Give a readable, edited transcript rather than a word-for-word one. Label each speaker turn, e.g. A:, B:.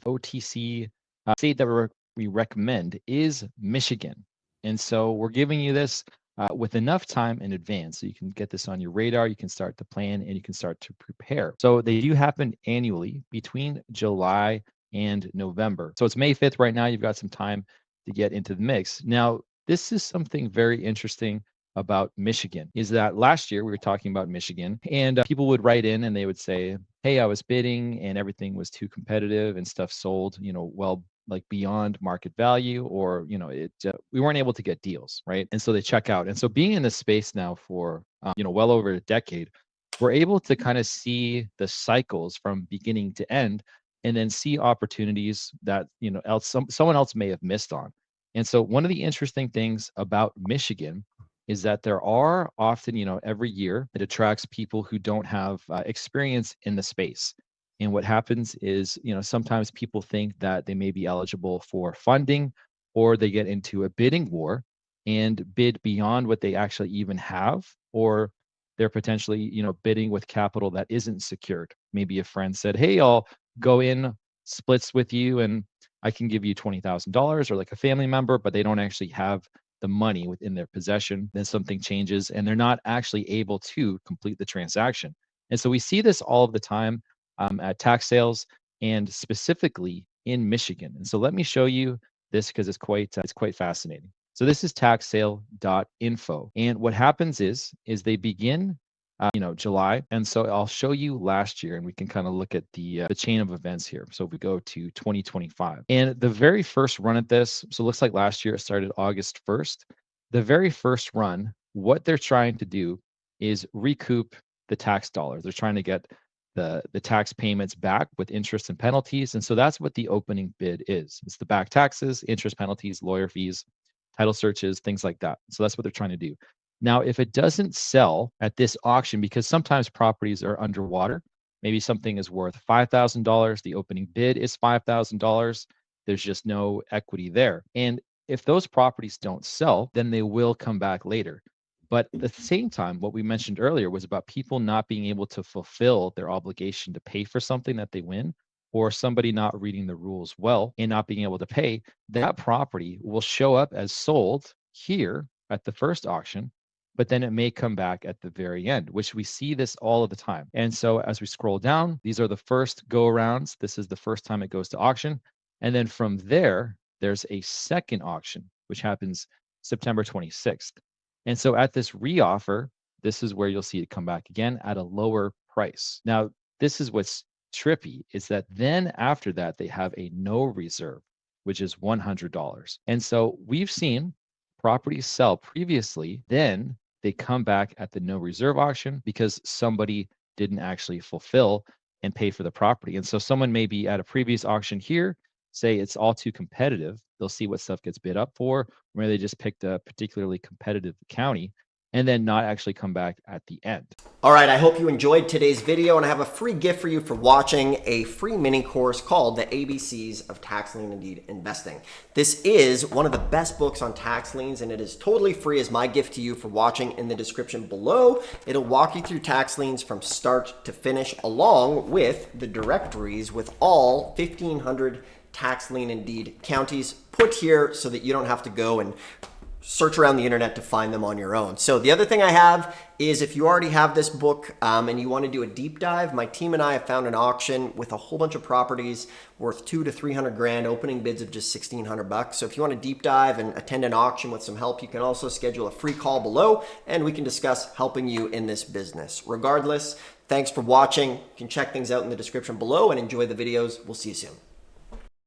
A: OTC state that we recommend is Michigan. And so we're giving you this with enough time in advance so you can get this on your radar, you can start to plan, and you can start to prepare. So they do happen annually between July and November. So it's May 5th right now. You've got some time to get into the mix. Now, this is something very interesting about Michigan, is that last year we were talking about Michigan, and people would write in and they would say, hey, I was bidding and everything was too competitive and stuff sold, well, like beyond market value, or we weren't able to get deals, right? And so they check out. And so being in this space now for well over a decade, we're able to kind of see the cycles from beginning to end, and then see opportunities that someone else may have missed on. And so one of the interesting things about Michigan is that there are often, every year it attracts people who don't have experience in the space. And what happens is, sometimes people think that they may be eligible for funding, or they get into a bidding war and bid beyond what they actually even have, or they're potentially, bidding with capital that isn't secured. Maybe a friend said, hey, I'll go in splits with you and I can give you $20,000, or like a family member, but they don't actually have the money within their possession. Then something changes and they're not actually able to complete the transaction. And so we see this all of the time at tax sales, and specifically in Michigan. And so let me show you this because it's quite fascinating. So this is taxsale.info. And what happens is they begin July. And so I'll show you last year, and we can kind of look at the chain of events here. So if we go to 2025, and the very first run at this, so it looks like last year it started August 1st. The very first run, what they're trying to do is recoup the tax dollars. They're trying to get the tax payments back with interest and penalties. And so that's what the opening bid is. It's the back taxes, interest, penalties, lawyer fees, title searches, things like that. So that's what they're trying to do. Now, if it doesn't sell at this auction, because sometimes properties are underwater, maybe something is worth $5,000, the opening bid is $5,000, there's just no equity there. And if those properties don't sell, then they will come back later. But at the same time, what we mentioned earlier was about people not being able to fulfill their obligation to pay for something that they win, or somebody not reading the rules well and not being able to pay. That property will show up as sold here at the first auction, but then it may come back at the very end, which we see this all of the time. And so as we scroll down, these are the first go arounds. This is the first time it goes to auction. And then from there, there's a second auction, which happens September 26th. And so at this reoffer, this is where you'll see it come back again at a lower price. Now, this is what's trippy, is that then after that, they have a no reserve, which is $100. And so we've seen properties sell previously, then they come back at the no reserve auction because somebody didn't actually fulfill and pay for the property. And so someone may be at a previous auction here, say it's all too competitive. They'll see what stuff gets bid up for, where they just picked a particularly competitive county, and then not actually come back at the end.
B: All right, I hope you enjoyed today's video, and I have a free gift for you for watching a free mini course called The ABCs of Tax Lien and Deed Investing. This is one of the best books on tax liens, and it is totally free as my gift to you for watching. In the description below, it'll walk you through tax liens from start to finish, along with the directories with all 1,500 tax lien and deed counties put here so that you don't have to go and search around the internet to find them on your own. So the other thing I have is, if you already have this book and you want to do a deep dive, my team and I have found an auction with a whole bunch of properties worth 200 to 300 grand, opening bids of just 1,600 bucks. So if you want to deep dive and attend an auction with some help, you can also schedule a free call below and we can discuss helping you in this business. Regardless, thanks for watching. You can check things out in the description below and enjoy the videos. We'll see you soon.